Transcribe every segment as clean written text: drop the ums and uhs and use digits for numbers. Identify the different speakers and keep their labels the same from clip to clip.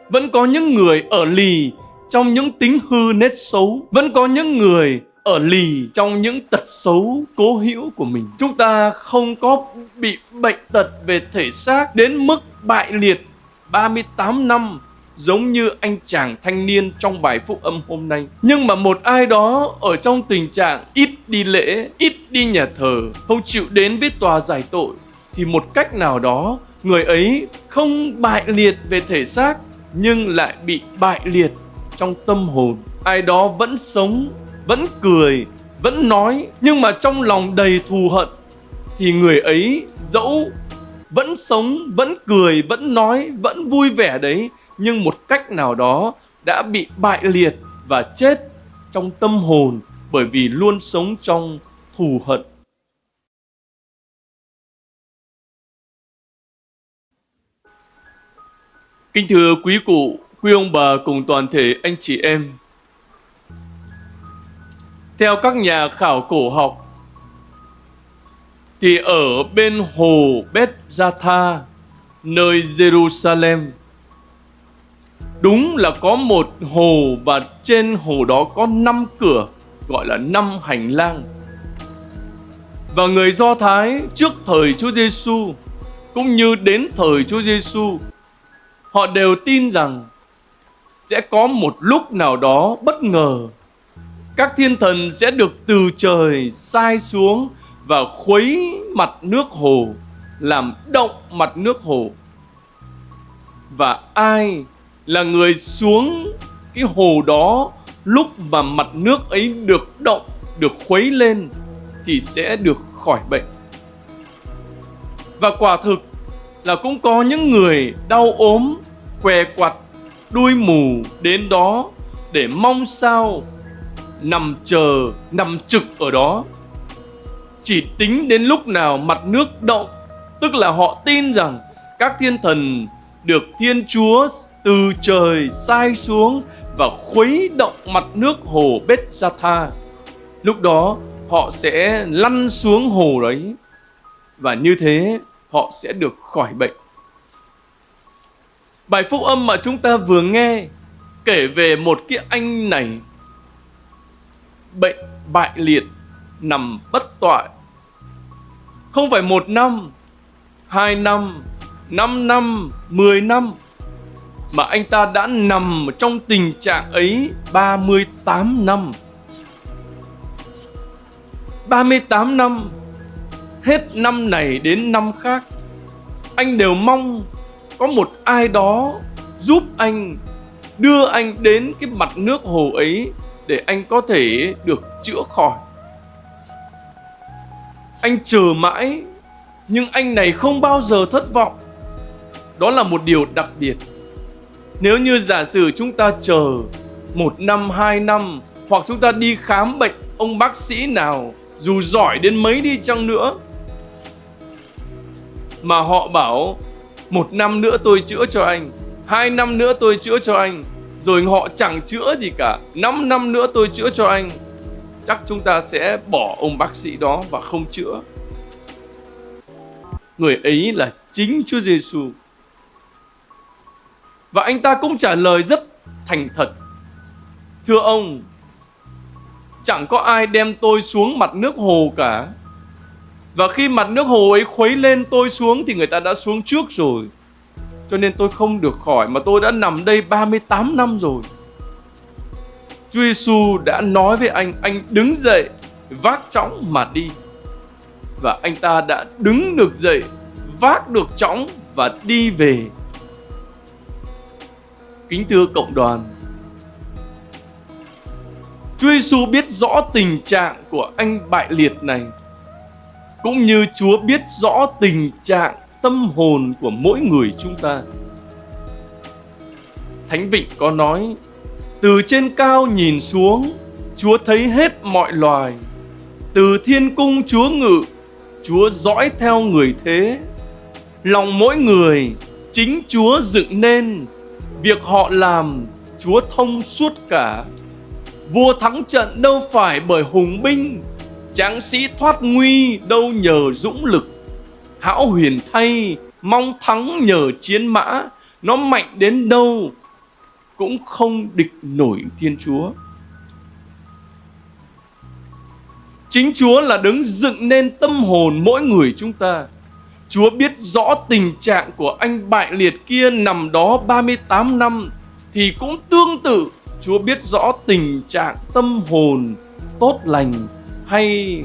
Speaker 1: Vẫn có những người ở lì trong những tính hư nết xấu. Vẫn có những người ở lì trong những tật xấu cố hữu của mình. Chúng ta không có bị bệnh tật về thể xác đến mức bại liệt 38 năm giống như anh chàng thanh niên trong bài phúc âm hôm nay. Nhưng mà một ai đó ở trong tình trạng ít đi lễ, ít đi nhà thờ, không chịu đến với tòa giải tội, thì một cách nào đó người ấy không bại liệt về thể xác nhưng lại bị bại liệt trong tâm hồn. Ai đó vẫn sống, vẫn cười, vẫn nói, nhưng mà trong lòng đầy thù hận, thì người ấy dẫu vẫn sống, vẫn cười, vẫn nói, vẫn vui vẻ đấy, nhưng một cách nào đó đã bị bại liệt và chết trong tâm hồn bởi vì luôn sống trong thù hận. Kính thưa quý cụ, quý ông bà cùng toàn thể anh chị em, theo các nhà khảo cổ học thì ở bên hồ Beth-Zatha, nơi Jerusalem, đúng là có một hồ và trên hồ đó có 5 cửa, gọi là 5 hành lang. Và người Do Thái trước thời Chúa Giêsu cũng như đến thời Chúa Giêsu, họ đều tin rằng sẽ có một lúc nào đó bất ngờ các thiên thần sẽ được từ trời sai xuống và khuấy mặt nước hồ, làm động mặt nước hồ. Và ai là người xuống cái hồ đó lúc mà mặt nước ấy được động, được khuấy lên thì sẽ được khỏi bệnh. Và quả thực là cũng có những người đau ốm, què quặt, đuôi mù đến đó để mong sao nằm chờ, nằm trực ở đó. Chỉ tính đến lúc nào mặt nước động, tức là họ tin rằng các thiên thần được Thiên Chúa từ trời sai xuống và khuấy động mặt nước hồ Beth-Zatha. Lúc đó họ sẽ lăn xuống hồ đấy, và như thế họ sẽ được khỏi bệnh. Bài phúc âm mà chúng ta vừa nghe kể về một cái anh này bệnh bại liệt, nằm bất toại. Không phải 1 năm, 2 năm, 5 năm, 10 năm, mà anh ta đã nằm trong tình trạng ấy 38 năm. 38 năm, hết năm này đến năm khác, anh đều mong có một ai đó giúp anh, đưa anh đến cái mặt nước hồ ấy để anh có thể được chữa khỏi. Anh chờ mãi, nhưng anh này không bao giờ thất vọng. Đó là một điều đặc biệt. Nếu như giả sử chúng ta chờ 1 năm, 2 năm, hoặc chúng ta đi khám bệnh ông bác sĩ nào, dù giỏi đến mấy đi chăng nữa, mà họ bảo 1 năm nữa tôi chữa cho anh, 2 năm nữa tôi chữa cho anh, rồi họ chẳng chữa gì cả, 5 năm nữa tôi chữa cho anh, chắc chúng ta sẽ bỏ ông bác sĩ đó và không chữa. Người ấy là chính Chúa Giêsu. Và anh ta cũng trả lời rất thành thật: thưa ông, chẳng có ai đem tôi xuống mặt nước hồ cả. Và khi mặt nước hồ ấy khuấy lên tôi xuống thì người ta đã xuống trước rồi. Cho nên tôi không được khỏi, mà tôi đã nằm đây 38 năm rồi. Chúa Giêsu đã nói với anh đứng dậy, vác chõng mà đi. Và anh ta đã đứng được dậy, vác được chõng và đi về. Kính thưa cộng đoàn, Chúa Giêsu biết rõ tình trạng của anh bại liệt này, cũng như Chúa biết rõ tình trạng tâm hồn của mỗi người chúng ta. Thánh Vịnh có nói: từ trên cao nhìn xuống, Chúa thấy hết mọi loài. Từ thiên cung Chúa ngự, Chúa dõi theo người thế. Lòng mỗi người chính Chúa dựng nên, việc họ làm Chúa thông suốt cả. Vua thắng trận đâu phải bởi hùng binh, tráng sĩ thoát nguy đâu nhờ dũng lực. Hão huyền thay, mong thắng nhờ chiến mã, nó mạnh đến đâu cũng không địch nổi Thiên Chúa. Chính Chúa là đấng dựng nên tâm hồn mỗi người chúng ta. Chúa biết rõ tình trạng của anh bại liệt kia nằm đó 38 năm, thì cũng tương tự Chúa biết rõ tình trạng tâm hồn tốt lành hay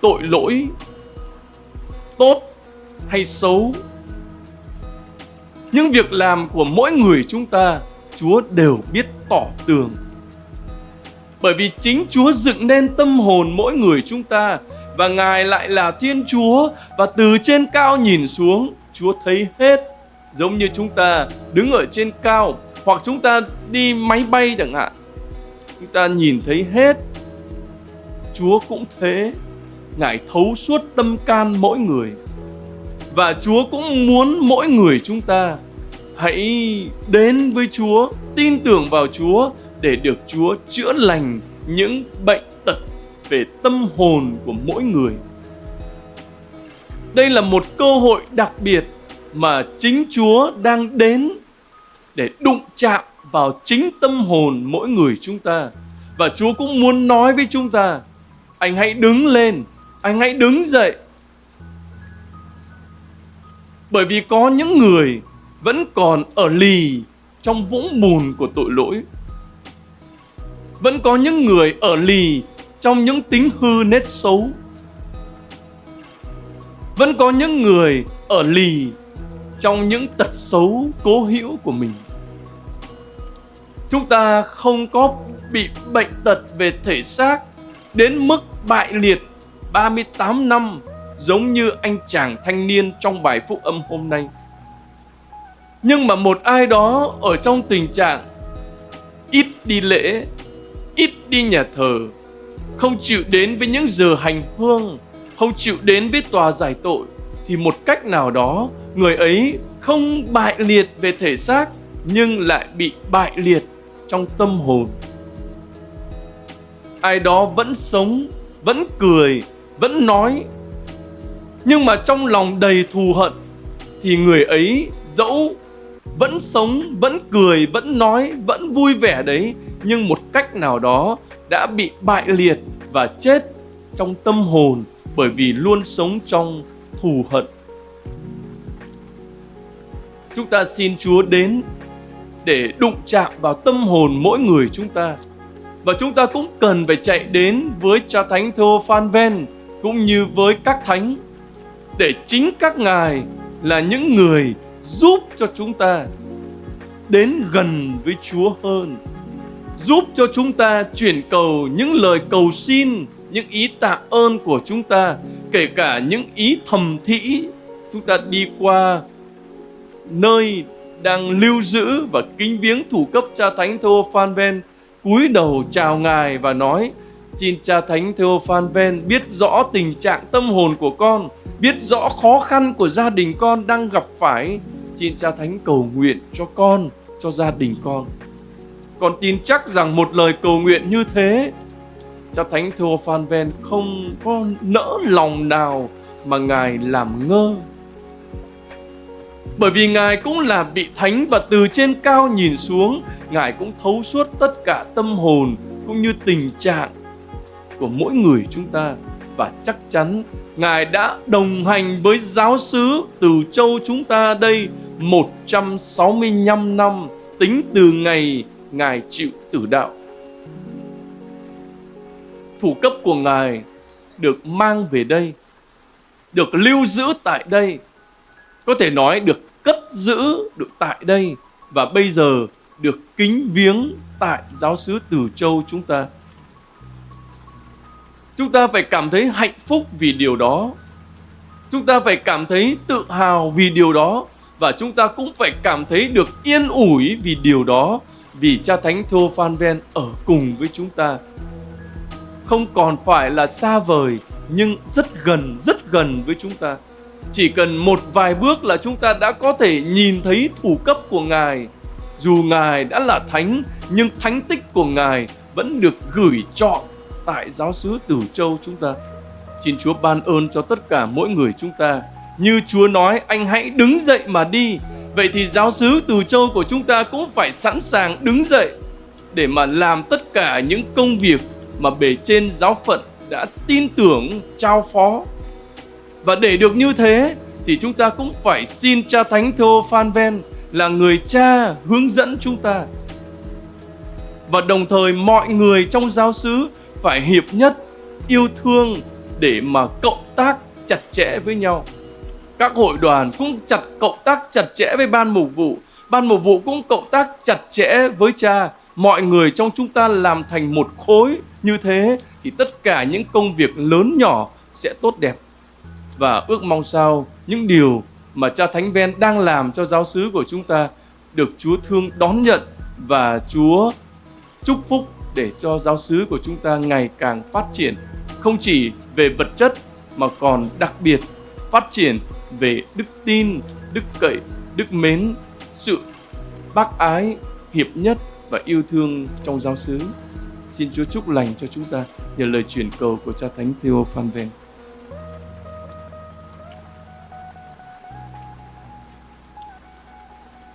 Speaker 1: tội lỗi, tốt hay xấu. Những việc làm của mỗi người chúng ta, Chúa đều biết tỏ tường. Bởi vì chính Chúa dựng nên tâm hồn mỗi người chúng ta, và Ngài lại là Thiên Chúa, và từ trên cao nhìn xuống, Chúa thấy hết. Giống như chúng ta đứng ở trên cao, hoặc chúng ta đi máy bay chẳng hạn, chúng ta nhìn thấy hết. Chúa cũng thế, Ngài thấu suốt tâm can mỗi người. Và Chúa cũng muốn mỗi người chúng ta hãy đến với Chúa, tin tưởng vào Chúa để được Chúa chữa lành những bệnh tật về tâm hồn của mỗi người. Đây là một cơ hội đặc biệt mà chính Chúa đang đến để đụng chạm vào chính tâm hồn mỗi người chúng ta. Và Chúa cũng muốn nói với chúng ta: anh hãy đứng lên, anh hãy đứng dậy. Bởi vì có những người vẫn còn ở lì trong vũng bùn của tội lỗi. Vẫn có những người ở lì trong những tính hư nết xấu. Vẫn có những người ở lì trong những tật xấu cố hữu của mình. Chúng ta không có bị bệnh tật về thể xác đến mức bại liệt 38 năm giống như anh chàng thanh niên trong bài phúc âm hôm nay. Nhưng mà một ai đó ở trong tình trạng ít đi lễ, ít đi nhà thờ, không chịu đến với những giờ hành hương, không chịu đến với tòa giải tội, thì một cách nào đó người ấy không bại liệt về thể xác nhưng lại bị bại liệt trong tâm hồn. Ai đó vẫn sống, vẫn cười, vẫn nói, nhưng mà trong lòng đầy thù hận, thì người ấy dẫu vẫn sống, vẫn cười, vẫn nói, vẫn vui vẻ đấy, nhưng một cách nào đó đã bị bại liệt và chết trong tâm hồn, bởi vì luôn sống trong thù hận. Chúng ta xin Chúa đến để đụng chạm vào tâm hồn mỗi người chúng ta. Và chúng ta cũng cần phải chạy đến với Cha Thánh Theophan cũng như với các thánh, để chính các ngài là những người giúp cho chúng ta đến gần với Chúa hơn, giúp cho chúng ta chuyển cầu những lời cầu xin, những ý tạ ơn của chúng ta, kể cả những ý thầm thĩ. Chúng ta đi qua nơi đang lưu giữ và kính viếng thủ cấp Cha Thánh Theophan, cúi đầu chào ngài và nói: xin Cha Thánh Theophan biết rõ tình trạng tâm hồn của con, biết rõ khó khăn của gia đình con đang gặp phải. Xin Cha Thánh cầu nguyện cho con, cho gia đình con. Con tin chắc rằng một lời cầu nguyện như thế, Cha Thánh Theophan không có nỡ lòng nào mà ngài làm ngơ. Bởi vì ngài cũng là vị thánh, và từ trên cao nhìn xuống, ngài cũng thấu suốt tất cả tâm hồn cũng như tình trạng của mỗi người chúng ta. Và chắc chắn ngài đã đồng hành với giáo xứ Từ Châu chúng ta đây 165 năm, tính từ ngày ngài chịu tử đạo. Thủ cấp của ngài được mang về đây, được lưu giữ tại đây, có thể nói được cất giữ được tại đây, và bây giờ được kính viếng tại giáo xứ Từ Châu chúng ta. Chúng ta phải cảm thấy hạnh phúc vì điều đó. Chúng ta phải cảm thấy tự hào vì điều đó. Và chúng ta cũng phải cảm thấy được yên ủi vì điều đó, vì Cha Thánh Theophan ở cùng với chúng ta. Không còn phải là xa vời, nhưng rất gần với chúng ta. Chỉ cần một vài bước là chúng ta đã có thể nhìn thấy thủ cấp của ngài. Dù ngài đã là thánh, nhưng thánh tích của ngài vẫn được gửi trọn tại giáo xứ Từ Châu chúng ta. Xin Chúa ban ơn cho tất cả mỗi người chúng ta. Như Chúa nói: anh hãy đứng dậy mà đi, Vậy thì giáo xứ Từ Châu của chúng ta cũng phải sẵn sàng đứng dậy để mà làm tất cả những công việc mà bề trên giáo phận đã tin tưởng trao phó. Và để được như thế thì chúng ta cũng phải xin cha Thánh Theophan là người cha hướng dẫn chúng ta. Và đồng thời mọi người trong giáo xứ phải hiệp nhất, yêu thương để mà cộng tác chặt chẽ với nhau. Các hội đoàn cũng cộng tác chặt chẽ với ban mục vụ. Ban mục vụ cũng cộng tác chặt chẽ với cha. Mọi người trong chúng ta làm thành một khối như thế thì tất cả những công việc lớn nhỏ sẽ tốt đẹp. Và ước mong sao những điều mà cha Thánh Ven đang làm cho giáo xứ của chúng ta được Chúa thương đón nhận và Chúa chúc phúc để cho giáo xứ của chúng ta ngày càng phát triển, không chỉ về vật chất mà còn đặc biệt phát triển về đức tin, đức cậy, đức mến, sự bác ái, hiệp nhất và yêu thương trong giáo xứ. Xin Chúa chúc lành cho chúng ta nhờ lời chuyển cầu của cha Thánh Theophan.